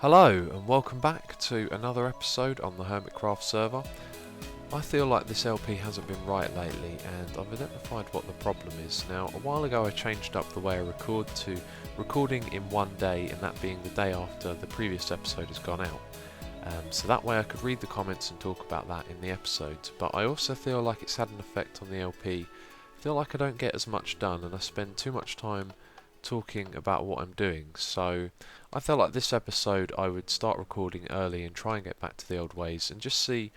Hello and welcome back to another episode on the Hermitcraft server. I feel like this LP hasn't been right lately and I've identified what the problem is. Now, a while ago I changed up the way I record to recording in one day, and that being the day after the previous episode has gone out. So that way I could read the comments and talk about that in the episodes, but I also feel like it's had an effect on the LP. I feel like I don't get as much done and I spend too much time talking about what I'm doing, so I felt like this episode I would start recording early and try and get back to the old ways and just see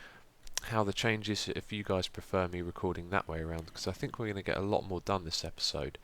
how the changes, if you guys prefer me recording that way around, because I think we're going to get a lot more done this episode.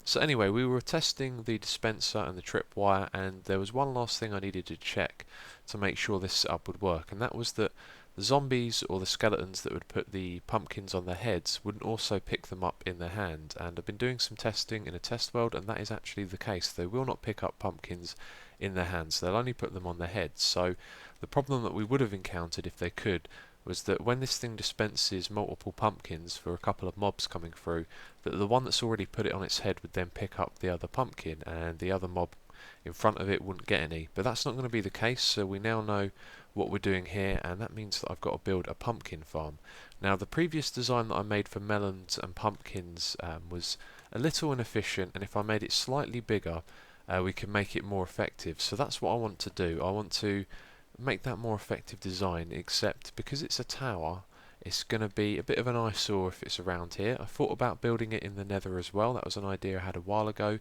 So anyway, we were testing the dispenser and the tripwire, and there was one last thing I needed to check to make sure this setup would work, and that was that the zombies or the skeletons that would put the pumpkins on their heads wouldn't also pick them up in their hand. And I've been doing some testing in a test world, and that is actually the case. They will not pick up pumpkins in their hands, they'll only put them on their heads. So the problem that we would have encountered if they could was that when this thing dispenses multiple pumpkins for a couple of mobs coming through, that the one that's already put it on its head would then pick up the other pumpkin and the other mob in front of it wouldn't get any. But that's not going to be the case, so we now know what we're doing here, and that means that I've got to build a pumpkin farm. Now, the previous design that I made for melons and pumpkins was a little inefficient, and if I made it slightly bigger we can make it more effective. So that's what I want to do. I want to make that more effective design, except because it's a tower it's going to be a bit of an eyesore if it's around here. I thought about building it in the nether as well. That was an idea I had a while ago,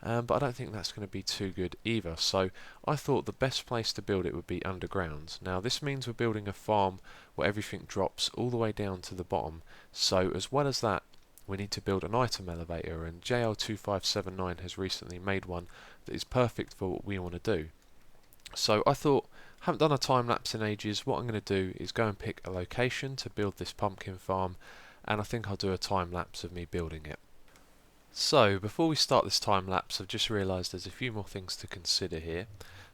but I don't think that's going to be too good either. So I thought the best place to build it would be underground. Now this means we're building a farm where everything drops all the way down to the bottom. So as well as that, we need to build an item elevator, and JL2579 has recently made one that is perfect for what we want to do. So I thought, haven't done a time lapse in ages, what I'm going to do is go and pick a location to build this pumpkin farm, and I think I'll do a time lapse of me building it. So before we start this time lapse, I've just realised there's a few more things to consider here.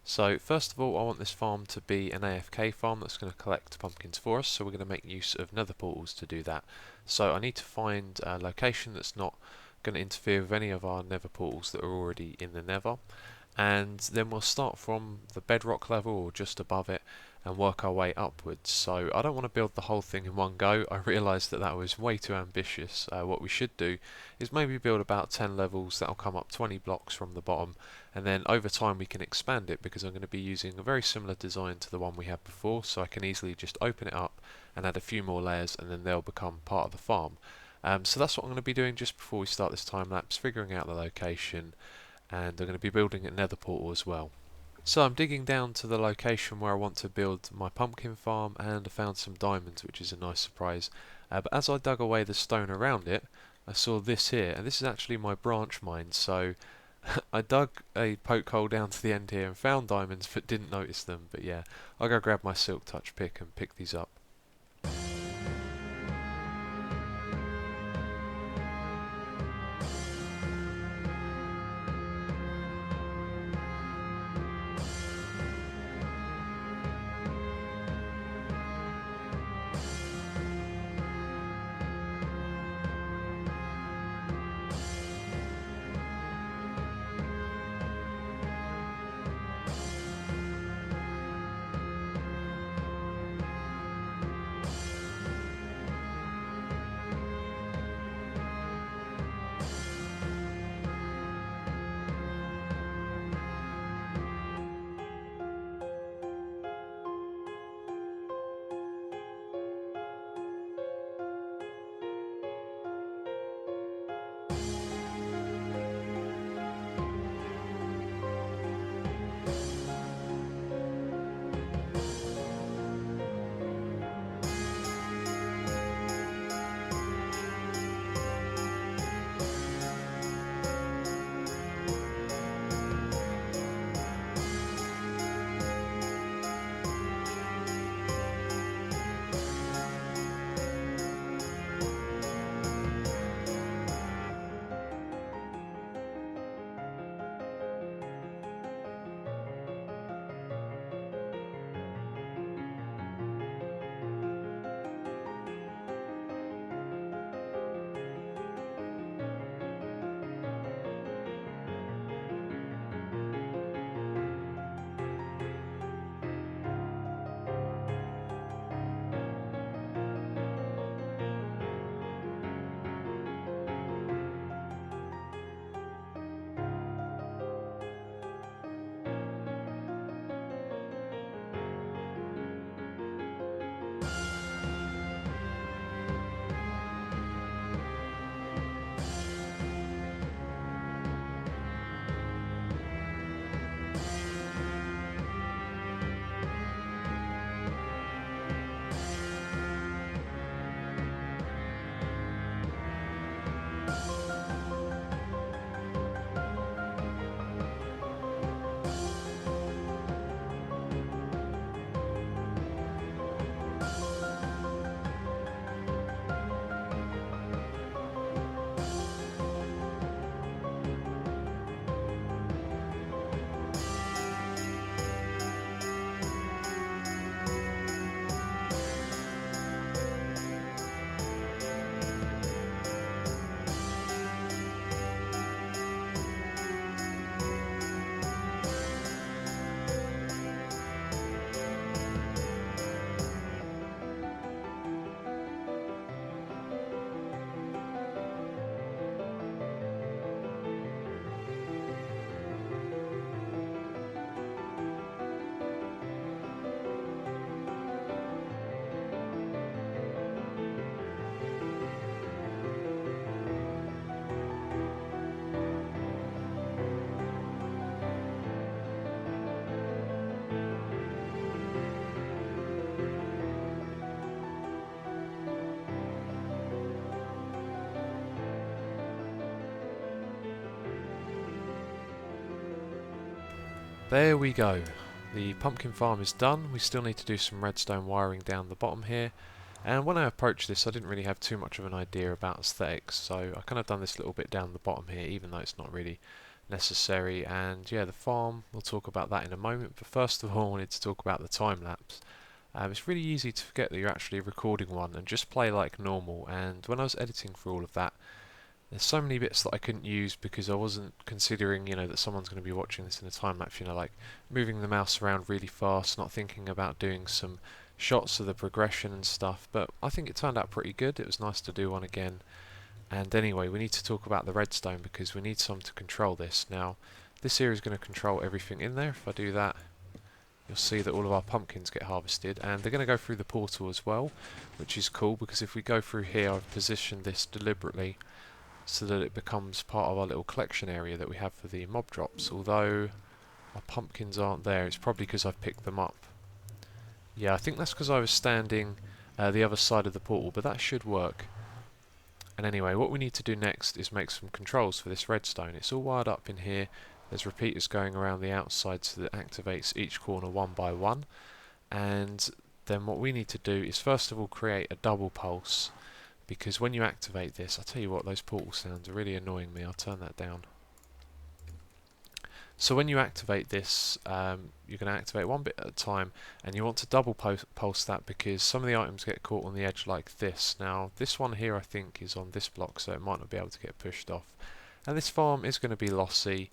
So first of all, I want this farm to be an AFK farm that's going to collect pumpkins for us, so we're going to make use of nether portals to do that. So I need to find a location that's not going to interfere with any of our nether portals that are already in the nether, and then we'll start from the bedrock level or just above it and work our way upwards. So I don't want to build the whole thing in one go. I realised that that was way too ambitious. What we should do is maybe build about 10 levels that'll come up 20 blocks from the bottom, and then over time we can expand it, because I'm going to be using a very similar design to the one we had before, so I can easily just open it up and add a few more layers, and then they'll become part of the farm. So that's what I'm going to be doing just before we start this time lapse, figuring out the location, and I'm going to be building a nether portal as well. So I'm digging down to the location where I want to build my pumpkin farm, and I found some diamonds, which is a nice surprise. But as I dug away the stone around it, I saw this here, and this is actually my branch mine. So I dug a poke hole down to the end here and found diamonds, but didn't notice them. But yeah, I'll go grab my silk touch pick and pick these up. There we go. The pumpkin farm is done. We still need to do some redstone wiring down the bottom here. And when I approached this, I didn't really have too much of an idea about aesthetics, so I kind of done this little bit down the bottom here, even though it's not really necessary. And yeah, the farm, we'll talk about that in a moment, but first of all I wanted to talk about the time lapse. It's really easy to forget that you're actually recording one and just play like normal, and when I was editing for all of that, there's so many bits that I couldn't use because I wasn't considering, that someone's going to be watching this in a time lapse, like moving the mouse around really fast, not thinking about doing some shots of the progression and stuff. But I think it turned out pretty good. It was nice to do one again. And anyway, we need to talk about the redstone because we need some to control this. Now, this here is going to control everything in there. If I do that, you'll see that all of our pumpkins get harvested, and they're going to go through the portal as well, which is cool because if we go through here, I've positioned this deliberately so that it becomes part of our little collection area that we have for the mob drops. Although our pumpkins aren't there, it's probably because I've picked them up. Yeah, I think that's because I was standing the other side of the portal, but that should work. And anyway, what we need to do next is make some controls for this redstone. It's all wired up in here. There's repeaters going around the outside so that it activates each corner one by one. And then what we need to do is first of all create a double pulse, because when you activate this, I'll tell you what, those portal sounds are really annoying me. I'll turn that down. So when you activate this, you're going to activate one bit at a time, and you want to double pulse that because some of the items get caught on the edge like this. Now this one here I think is on this block, so it might not be able to get pushed off. And this farm is going to be lossy,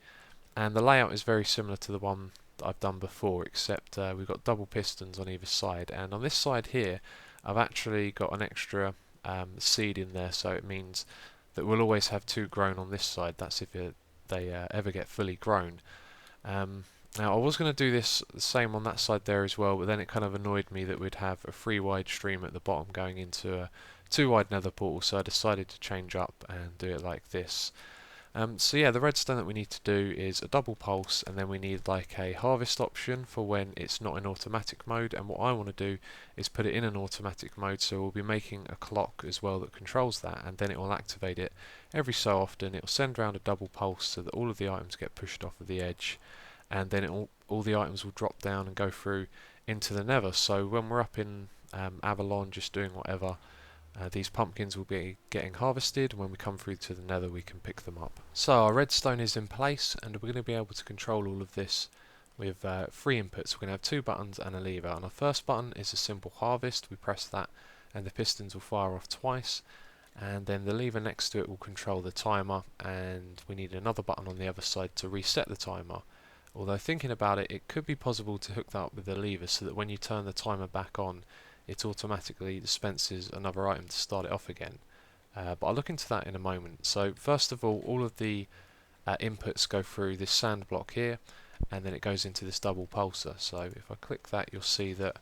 and the layout is very similar to the one that I've done before, except we've got double pistons on either side, and on this side here I've actually got an extra seed in there, so it means that we'll always have two grown on this side. That's if they ever get fully grown. Now I was going to do this the same on that side there as well, but then it kind of annoyed me that we'd have a 3 wide stream at the bottom going into a 2 wide nether portal, so I decided to change up and do it like this. So yeah, the redstone that we need to do is a double pulse, and then we need like a harvest option for when it's not in automatic mode, and what I want to do is put it in an automatic mode, so we'll be making a clock as well that controls that, and then it will activate it every so often. It will send around a double pulse so that all of the items get pushed off of the edge, and then all the items will drop down and go through into the nether. So when we're up in Avalon just doing whatever, these pumpkins will be getting harvested, and when we come through to the nether we can pick them up. So our redstone is in place, and we're going to be able to control all of this with 3 inputs. We're going to have 2 buttons and a lever, and our first button is a simple harvest. We press that and the pistons will fire off twice, and then the lever next to it will control the timer, and we need another button on the other side to reset the timer. Although thinking about it, it could be possible to hook that up with the lever so that when you turn the timer back on, it automatically dispenses another item to start it off again. But I'll look into that in a moment. So first of all of the inputs go through this sand block here, and then it goes into this double pulsar. So if I click that, you'll see that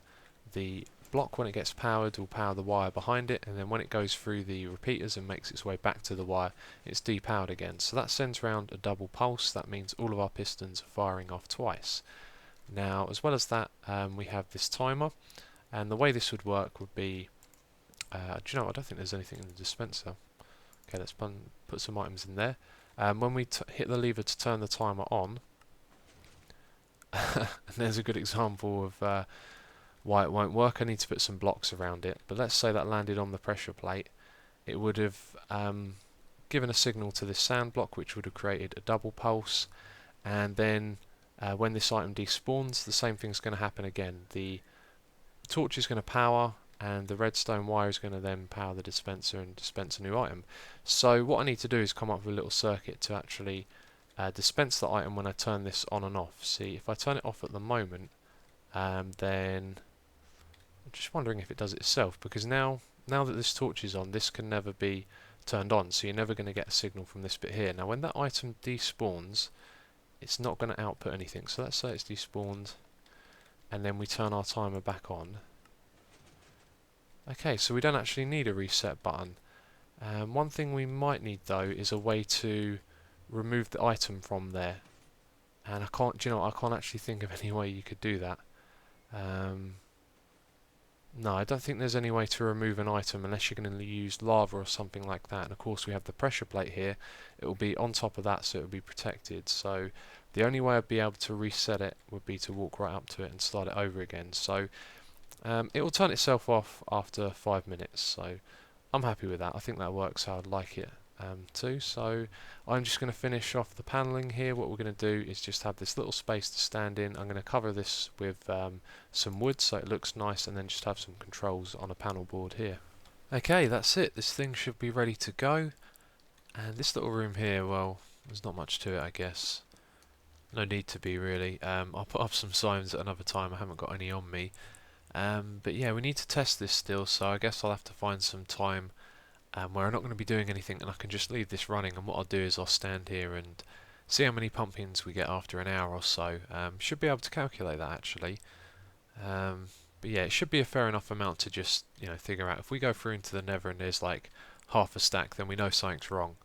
the block, when it gets powered, will power the wire behind it, and then when it goes through the repeaters and makes its way back to the wire, it's depowered again. So that sends around a double pulse. That means all of our pistons are firing off twice. Now, as well as that, we have this timer, and the way this would work would be, do you know, I don't think there's anything in the dispenser. Okay, let's put some items in there. When we hit the lever to turn the timer on, and there's a good example of why it won't work. I need to put some blocks around it, but let's say that landed on the pressure plate. It would have given a signal to this sand block, which would have created a double pulse, and then when this item despawns, the same thing's going to happen again. The torch is going to power, and the redstone wire is going to then power the dispenser and dispense a new item. So what I need to do is come up with a little circuit to actually dispense the item when I turn this on and off. See, if I turn it off at the moment, then I'm just wondering if it does it itself, because now that this torch is on, this can never be turned on, so you're never going to get a signal from this bit here. Now when that item despawns, it's not going to output anything. So let's say it's despawned, and then we turn our timer back on. Okay, so we don't actually need a reset button. One thing we might need though is a way to remove the item from there, and I can't, do you know, I can't actually think of any way you could do that. No, I don't think there's any way to remove an item unless you're going to use lava or something like that. And of course we have the pressure plate here. It will be on top of that, so it will be protected. So The only way I'd be able to reset it would be to walk right up to it and start it over again. So it will turn itself off after 5 minutes, so I'm happy with that. I think that works how I'd like it too. So I'm just going to finish off the panelling here. What we're going to do is just have this little space to stand in. I'm going to cover this with some wood so it looks nice, and then just have some controls on a panel board here. Okay, that's it. This thing should be ready to go. And this little room here, well, there's not much to it, I guess. No need to be, really. I'll put up some signs at another time. I haven't got any on me. But yeah, we need to test this still, so I guess I'll have to find some time where I'm not going to be doing anything, and I can just leave this running. And what I'll do is I'll stand here and see how many pumpkins we get after an hour or so. Should be able to calculate that, actually. But yeah, it should be a fair enough amount to just, figure out. If we go through into the nether and there's like half a stack, then we know something's wrong.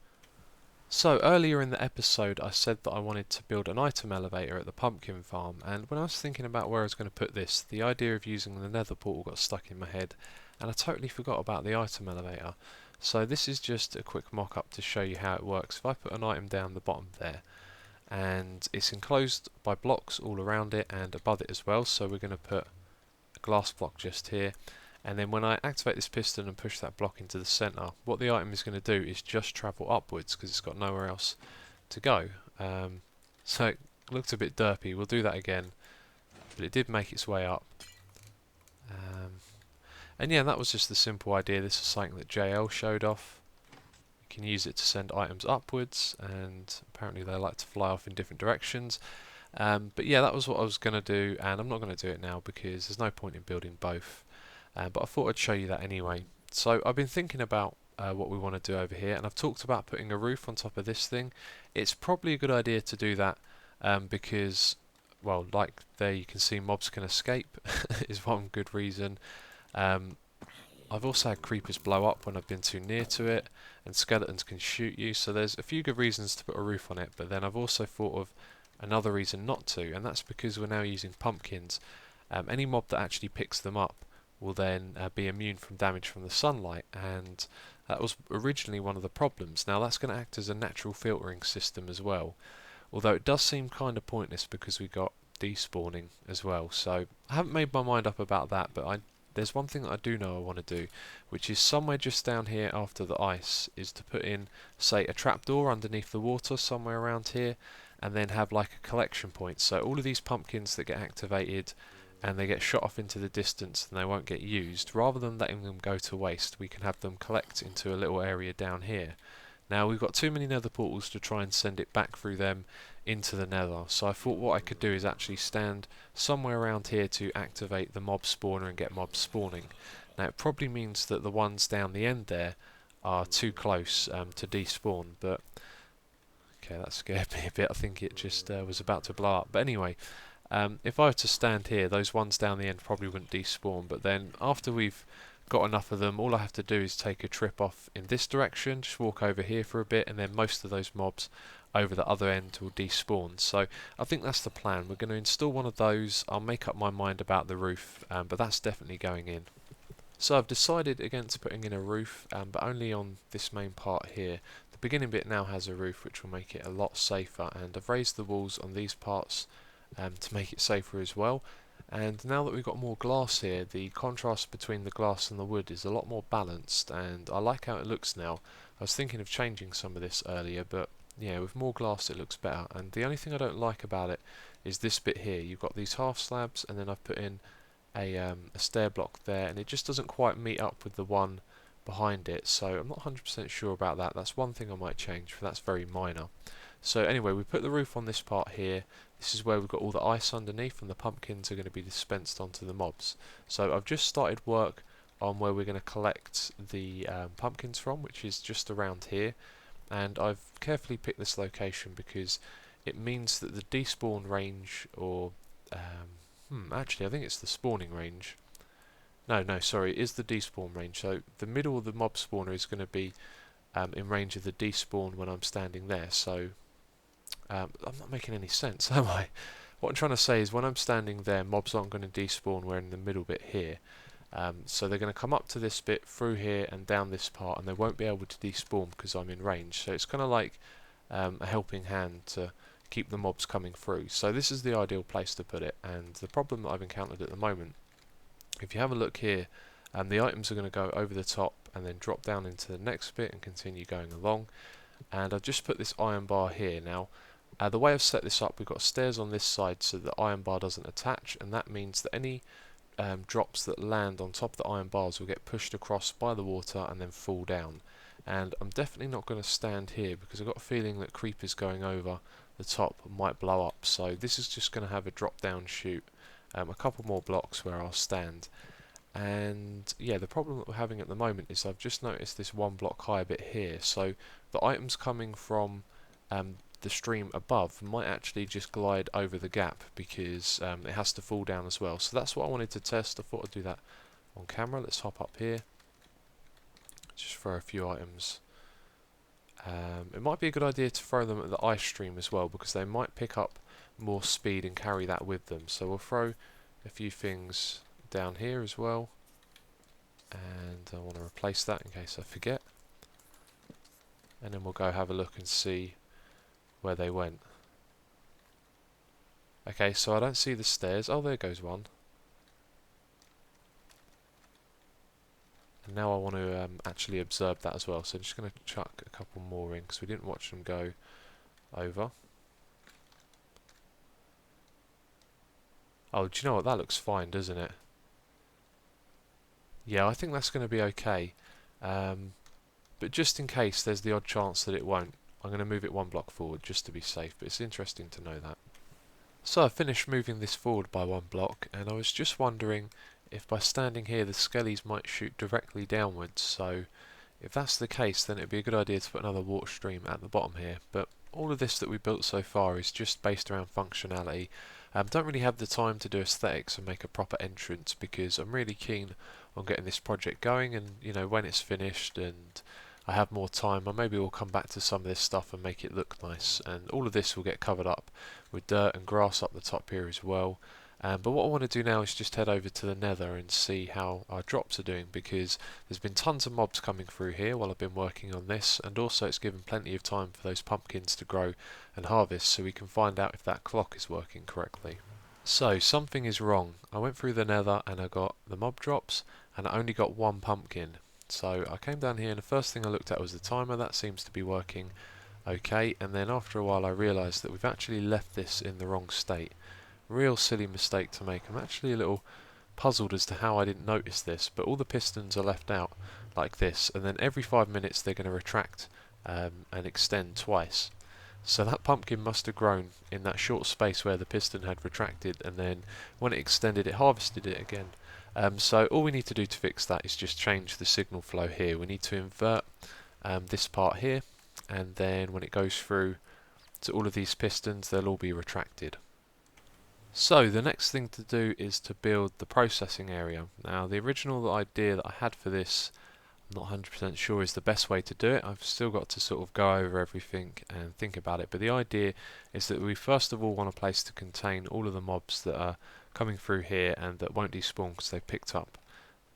So earlier in the episode I said that I wanted to build an item elevator at the pumpkin farm, and when I was thinking about where I was going to put this, the idea of using the nether portal got stuck in my head, and I totally forgot about the item elevator. So this is just a quick mock-up to show you how it works. If I put an item down the bottom there, and it's enclosed by blocks all around it and above it as well, so we're going to put a glass block just here. And then when I activate this piston and push that block into the centre, what the item is going to do is just travel upwards because it's got nowhere else to go. So it looked a bit derpy. We'll do that again, but it did make its way up. And yeah, that was just the simple idea. This is something that JL showed off. You can use it to send items upwards, and apparently they like to fly off in different directions. But yeah, that was what I was going to do, and I'm not going to do it now because there's no point in building both. But I thought I'd show you that anyway. So I've been thinking about what we want to do over here, and I've talked about putting a roof on top of this thing. It's probably a good idea to do that because, well, like there you can see mobs can escape is one good reason. I've also had creepers blow up when I've been too near to it, and skeletons can shoot you, so there's a few good reasons to put a roof on it. But then I've also thought of another reason not to, and that's because we're now using pumpkins. Any mob that actually picks them up will then be immune from damage from the sunlight, and that was originally one of the problems. Now that's going to act as a natural filtering system as well, although it does seem kind of pointless because we got despawning as well. So I haven't made my mind up about that, but there's one thing that I do know I want to do, which is somewhere just down here after the ice, is to put in, say, a trapdoor underneath the water somewhere around here, and then have like a collection point. So all of these pumpkins that get activated and they get shot off into the distance and they won't get used, rather than letting them go to waste, we can have them collect into a little area down here. Now we've got too many nether portals to try and send it back through them into the nether, so I thought what I could do is actually stand somewhere around here to activate the mob spawner and get mobs spawning. Now it probably means that the ones down the end there are too close to despawn, but okay, that scared me a bit. I think it just was about to blow up. But anyway, if I were to stand here, those ones down the end probably wouldn't despawn, but then after we've got enough of them, all I have to do is take a trip off in this direction, just walk over here for a bit, and then most of those mobs over the other end will despawn. So I think that's the plan. We're going to install one of those. I'll make up my mind about the roof, but that's definitely going in. So I've decided against putting in a roof, but only on this main part here. The beginning bit now has a roof, which will make it a lot safer, and I've raised the walls on these parts to make it safer as well. And now that we've got more glass here, the contrast between the glass and the wood is a lot more balanced, and I like how it looks now. I was thinking of changing some of this earlier, but yeah, with more glass it looks better. And the only thing I don't like about it is this bit here. You've got these half slabs, and then I've put in a stair block there, and it just doesn't quite meet up with the one behind it, so I'm not 100% sure about that. That's one thing I might change, but that's very minor. So anyway, we put the roof on this part here. This is where we've got all the ice underneath, and the pumpkins are going to be dispensed onto the mobs. So I've just started work on where we're going to collect the pumpkins from, which is just around here. And I've carefully picked this location because it means that the despawn range, or actually I think it's the spawning range. No, sorry, it is the despawn range. So the middle of the mob spawner is going to be in range of the despawn when I'm standing there. So I'm not making any sense, am I? What I'm trying to say is when I'm standing there, mobs aren't going to despawn. We're in the middle bit here. So they're going to come up to this bit, through here and down this part, and they won't be able to despawn because I'm in range. So it's kind of like a helping hand to keep the mobs coming through. So this is the ideal place to put it, and the problem that I've encountered at the moment, if you have a look here, the items are going to go over the top and then drop down into the next bit and continue going along. And I've just put this iron bar here. Now the way I've set this up, we've got stairs on this side so the iron bar doesn't attach, and that means that any drops that land on top of the iron bars will get pushed across by the water and then fall down. And I'm definitely not going to stand here because I've got a feeling that creepers going over the top might blow up. So this is just going to have a drop down chute, a couple more blocks where I'll stand. And yeah, the problem that we're having at the moment is I've just noticed this one block high bit here, so the items coming from the stream above might actually just glide over the gap because it has to fall down as well. So that's what I wanted to test. I thought I'd do that on camera. Let's hop up here, just throw a few items. It might be a good idea to throw them at the ice stream as well, because they might pick up more speed and carry that with them. So we'll throw a few things down here as well, and I want to replace that in case I forget, and then we'll go have a look and see where they went. Okay, so I don't see the stairs. Oh, there goes one. And now I want to actually observe that as well, so I'm just going to chuck a couple more in because we didn't watch them go over. Oh, do you know what? That looks fine, doesn't it? Yeah, I think that's going to be okay. But just in case there's the odd chance that it won't, I'm going to move it one block forward just to be safe, but it's interesting to know that. So I finished moving this forward by one block, and I was just wondering if by standing here the skellies might shoot directly downwards. So if that's the case, then it'd be a good idea to put another water stream at the bottom here. But all of this that we built so far is just based around functionality. Don't really have the time to do aesthetics and make a proper entrance because I'm really keen on getting this project going, and you know, when it's finished and I have more time, I maybe will come back to some of this stuff and make it look nice, and all of this will get covered up with dirt and grass up the top here as well. But what I want to do now is just head over to the nether and see how our drops are doing, because there's been tons of mobs coming through here while I've been working on this, and also it's given plenty of time for those pumpkins to grow and harvest so we can find out if that clock is working correctly. So something is wrong. I went through the nether and I got the mob drops and I only got one pumpkin. So I came down here and the first thing I looked at was the timer. That seems to be working okay, and then after a while I realised that we've actually left this in the wrong state. Real silly mistake to make. I'm actually a little puzzled as to how I didn't notice this, but all the pistons are left out like this, and then every 5 minutes they're going to retract and extend twice. So that pumpkin must have grown in that short space where the piston had retracted, and then when it extended it harvested it again. So all we need to do to fix that is just change the signal flow here. We need to invert this part here, and then when it goes through to all of these pistons they'll all be retracted. So the next thing to do is to build the processing area. Now the original idea that I had for this, I'm not 100% sure is the best way to do it. I've still got to sort of go over everything and think about it, but the idea is that we first of all want a place to contain all of the mobs that are coming through here and that won't despawn because they've picked up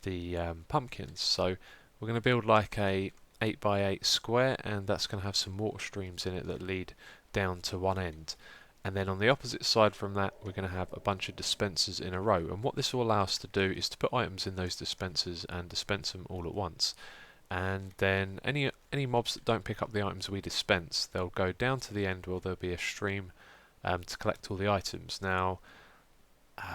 the pumpkins. So we're going to build like a 8x8 square, and that's going to have some water streams in it that lead down to one end. And then on the opposite side from that we're going to have a bunch of dispensers in a row, and what this will allow us to do is to put items in those dispensers and dispense them all at once. And then any mobs that don't pick up the items we dispense, they'll go down to the end where there'll be a stream to collect all the items. Now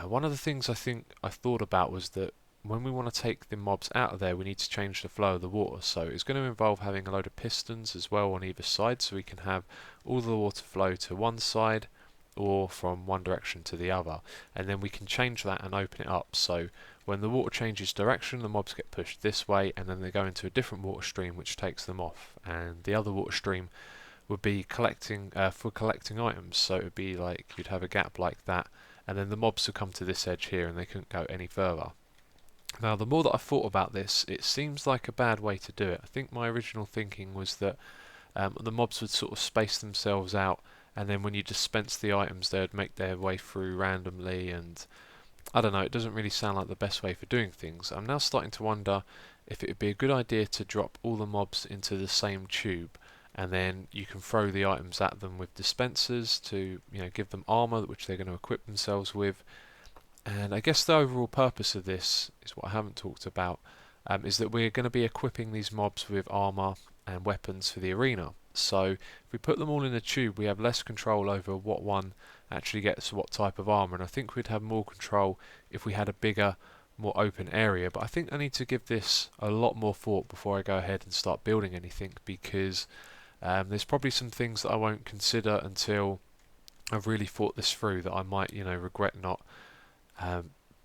one of the things I think I thought about was that when we want to take the mobs out of there we need to change the flow of the water, so it's going to involve having a load of pistons as well on either side, so we can have all the water flow to one side or from one direction to the other, and then we can change that and open it up, so when the water changes direction the mobs get pushed this way and then they go into a different water stream which takes them off, and the other water stream would be collecting for collecting items, so it would be like you'd have a gap like that, and then the mobs would come to this edge here and they couldn't go any further. Now the more that I thought about this, it seems like a bad way to do it. I think my original thinking was that the mobs would sort of space themselves out, and then when you dispense the items they would make their way through randomly, and I don't know, it doesn't really sound like the best way for doing things. I'm now starting to wonder if it would be a good idea to drop all the mobs into the same tube, and then you can throw the items at them with dispensers to, you know, give them armor which they're going to equip themselves with. And I guess the overall purpose of this is what I haven't talked about, is that we're going to be equipping these mobs with armor and weapons for the arena. So if we put them all in a tube, we have less control over what one actually gets what type of armor, and I think we'd have more control if we had a bigger, more open area. But I think I need to give this a lot more thought before I go ahead and start building anything, because there's probably some things that I won't consider until I've really thought this through, that I might, you know, regret not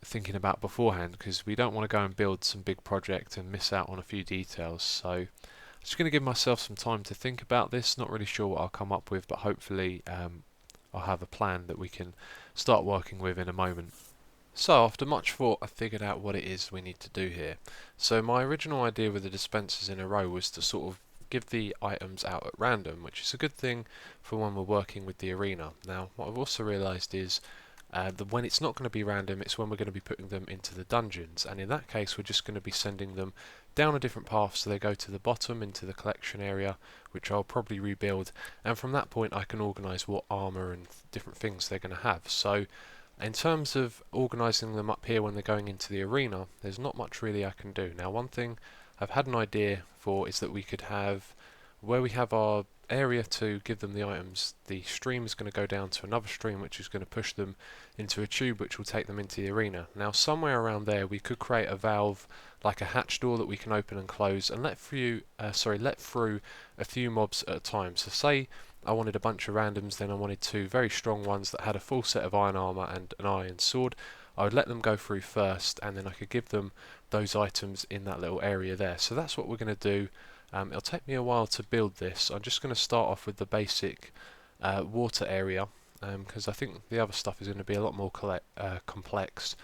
thinking about beforehand, because we don't want to go and build some big project and miss out on a few details. So I'm just going to give myself some time to think about this. Not really sure what I'll come up with, but hopefully I'll have a plan that we can start working with in a moment. So after much thought, I figured out what it is we need to do here. So my original idea with the dispensers in a row was to sort of give the items out at random, which is a good thing for when we're working with the arena. Now what I've also realised is that when it's not going to be random, it's when we're going to be putting them into the dungeons, and in that case we're just going to be sending them down a different path, so they go to the bottom into the collection area, which I'll probably rebuild, and from that point I can organise what armour and different things they're going to have. So in terms of organising them up here when they're going into the arena, there's not much really I can do. Now one thing I've had an idea for is that we could have, where we have our area to give them the items, the stream is going to go down to another stream which is going to push them into a tube which will take them into the arena. Now somewhere around there we could create a valve, like a hatch door that we can open and close, and let through a few mobs at a time. So say I wanted a bunch of randoms, then I wanted two very strong ones that had a full set of iron armour and an iron sword. I would let them go through first, and then I could give them those items in that little area there. So that's what we're going to do. It'll take me a while to build this. I'm just going to start off with the basic water area, because I think the other stuff is going to be a lot more complex.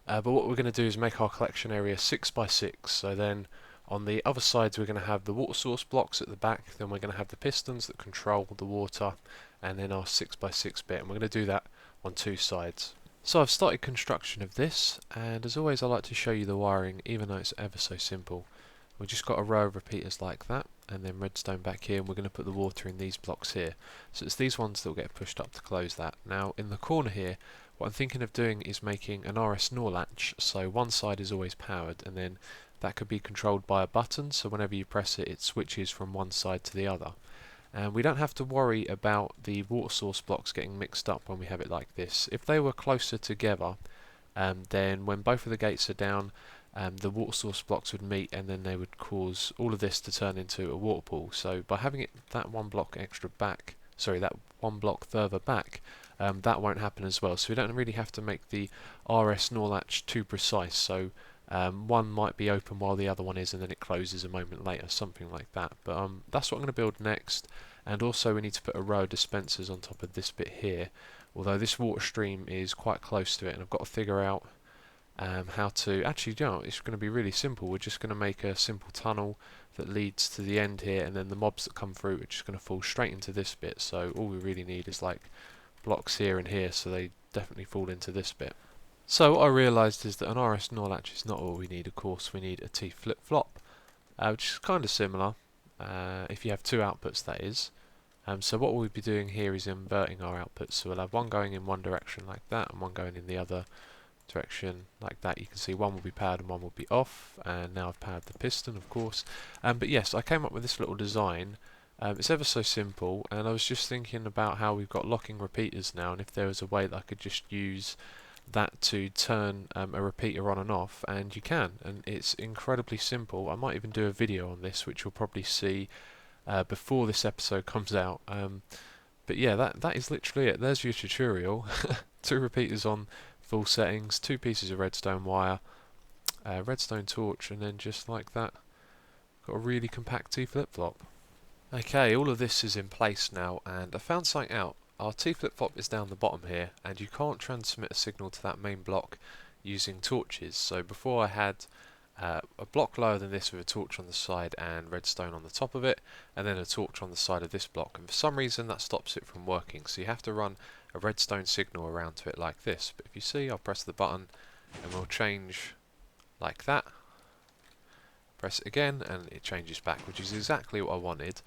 But what we're going to do is make our collection area 6 by 6. So then on the other sides we're going to have the water source blocks at the back, then we're going to have the pistons that control the water, and then our 6 by 6 bit, and we're going to do that on 2 sides. So I've started construction of this, and as always I like to show you the wiring, even though it's ever so simple. We've just got a row of repeaters like that, and then redstone back here, and we're going to put the water in these blocks here. So it's these ones that will get pushed up to close that. Now in the corner here, what I'm thinking of doing is making an RS NOR latch, so one side is always powered, and then that could be controlled by a button, so whenever you press it, it switches from one side to the other. And we don't have to worry about the water source blocks getting mixed up when we have it like this. If they were closer together, then when both of the gates are down, the water source blocks would meet, and then they would cause all of this to turn into a water pool. So by having it that one block further back, that won't happen as well. So we don't really have to make the RS NOR latch too precise. So one might be open while the other one is, and then it closes a moment later, something like that. But that's what I'm going to build next. And also we need to put a row of dispensers on top of this bit here, although this water stream is quite close to it, and I've got to figure out how to, actually, you know, it's going to be really simple. We're just going to make a simple tunnel that leads to the end here, and then the mobs that come through are just going to fall straight into this bit. So all we really need is like blocks here and here, so they definitely fall into this bit. So what I realised is that an RS NOR latch is not all we need. Of course we need a T flip-flop, which is kind of similar, if you have 2 outputs, that is. So what we'll be doing here is inverting our outputs, so we'll have one going in one direction like that, and one going in the other direction like that. You can see one will be powered and one will be off, and now I've powered the piston, of course. But yes, I came up with this little design. It's ever so simple, and I was just thinking about how we've got locking repeaters now, and if there was a way that I could just use that to turn a repeater on and off, and you can, and it's incredibly simple. I might even do a video on this, which you'll probably see before this episode comes out. But yeah, that is literally it. There's your tutorial. 2 repeaters on full settings, 2 pieces of redstone wire, redstone torch, and then just like that, got a really compact T flip-flop. Okay, all of this is in place now, and I found something out. Our T flip-flop is down the bottom here, and you can't transmit a signal to that main block using torches. So before I had a block lower than this with a torch on the side and redstone on the top of it, and then a torch on the side of this block, and for some reason that stops it from working, so you have to run a redstone signal around to it like this. But if you see, I'll press the button and we'll change like that. Press it again and it changes back, which is exactly what I wanted.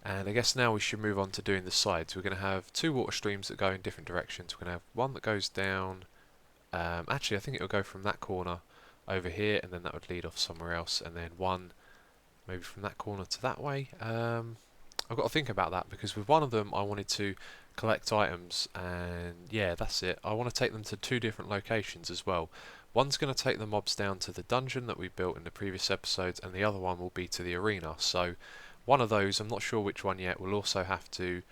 And I guess now we should move on to doing the sides. We're going to have two water streams that go in different directions. We're going to have one that goes down, actually I think it will go from that corner over here, and then that would lead off somewhere else, and then one maybe from that corner to that way. I've got to think about that, because with one of them I wanted to collect items, and yeah, that's it. I want to take them to two different locations as well. One's going to take the mobs down to the dungeon that we built in the previous episodes, and the other one will be to the arena. So one of those, I'm not sure which one yet, will also have to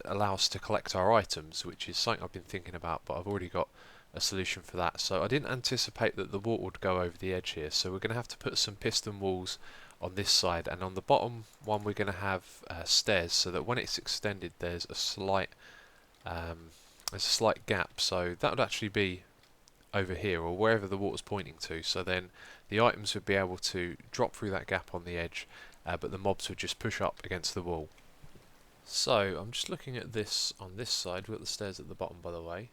allow us to collect our items, which is something I've been thinking about, but I've already got a solution for that. So I didn't anticipate that the water would go over the edge here, so we're going to have to put some piston walls on this side, and on the bottom one we're going to have stairs, so that when it's extended there's a slight gap. So that would actually be over here, or wherever the water's pointing to, so then the items would be able to drop through that gap on the edge, but the mobs would just push up against the wall. So I'm just looking at this on this side. We've got the stairs at the bottom, by the way,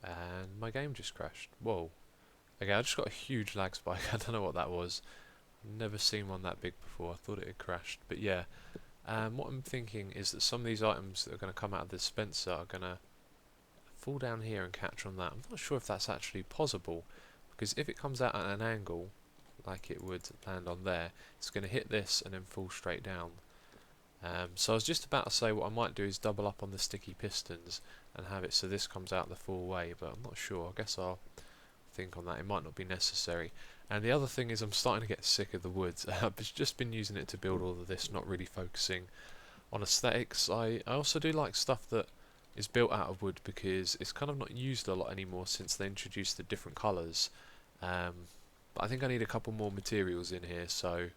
and my game just crashed. Whoa. Okay, I just got a huge lag spike. I don't know what that was. Never seen one that big before. I thought it had crashed, but yeah. What I'm thinking is that some of these items that are going to come out of the dispenser are going to fall down here and catch on that. I'm not sure if that's actually possible, because if it comes out at an angle like it would land on there, it's going to hit this and then fall straight down. So I was just about to say what I might do is double up on the sticky pistons and have it so this comes out the full way, but I'm not sure. I guess I'll think on that. It might not be necessary. And the other thing is I'm starting to get sick of the wood. I've just been using it to build all of this, not really focusing on aesthetics. I also do like stuff that is built out of wood, because it's kind of not used a lot anymore since they introduced the different colours. But I think I need a couple more materials in here, so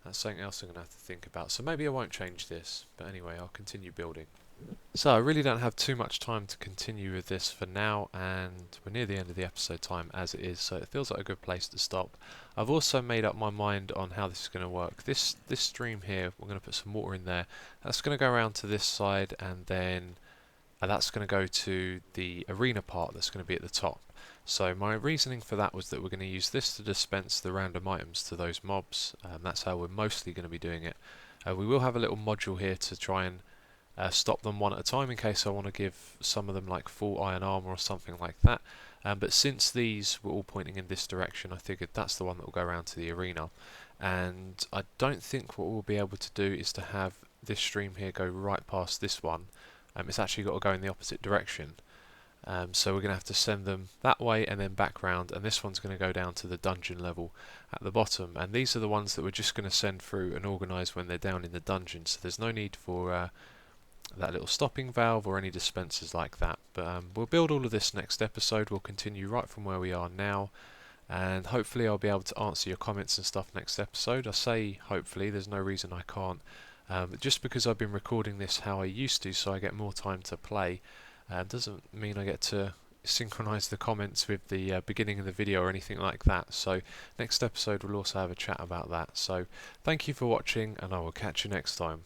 that's something else I'm going to have to think about. So maybe I won't change this, but anyway, I'll continue building. So I really don't have too much time to continue with this for now, and we're near the end of the episode time as it is, so it feels like a good place to stop. I've also made up my mind on how this is going to work. This stream here, we're going to put some water in there. That's going to go around to this side, and then that's going to go to the arena part that's going to be at the top. So my reasoning for that was that we're going to use this to dispense the random items to those mobs. That's how we're mostly going to be doing it. We will have a little module here to try and stop them one at a time in case I want to give some of them like full iron armor or something like that. But since these were all pointing in this direction, I figured that's the one that will go around to the arena. And I don't think what we'll be able to do is to have this stream here go right past this one. It's actually got to go in the opposite direction. So we're going to have to send them that way and then back round, and this one's going to go down to the dungeon level at the bottom, and these are the ones that we're just going to send through and organise when they're down in the dungeon, so there's no need for that little stopping valve or any dispensers like that. But we'll build all of this next episode. We'll continue right from where we are now, and hopefully I'll be able to answer your comments and stuff next episode. I say hopefully, there's no reason I can't. Just because I've been recording this how I used to, so I get more time to play, doesn't mean I get to synchronise the comments with the beginning of the video or anything like that. So next episode we'll also have a chat about that. So thank you for watching, and I will catch you next time.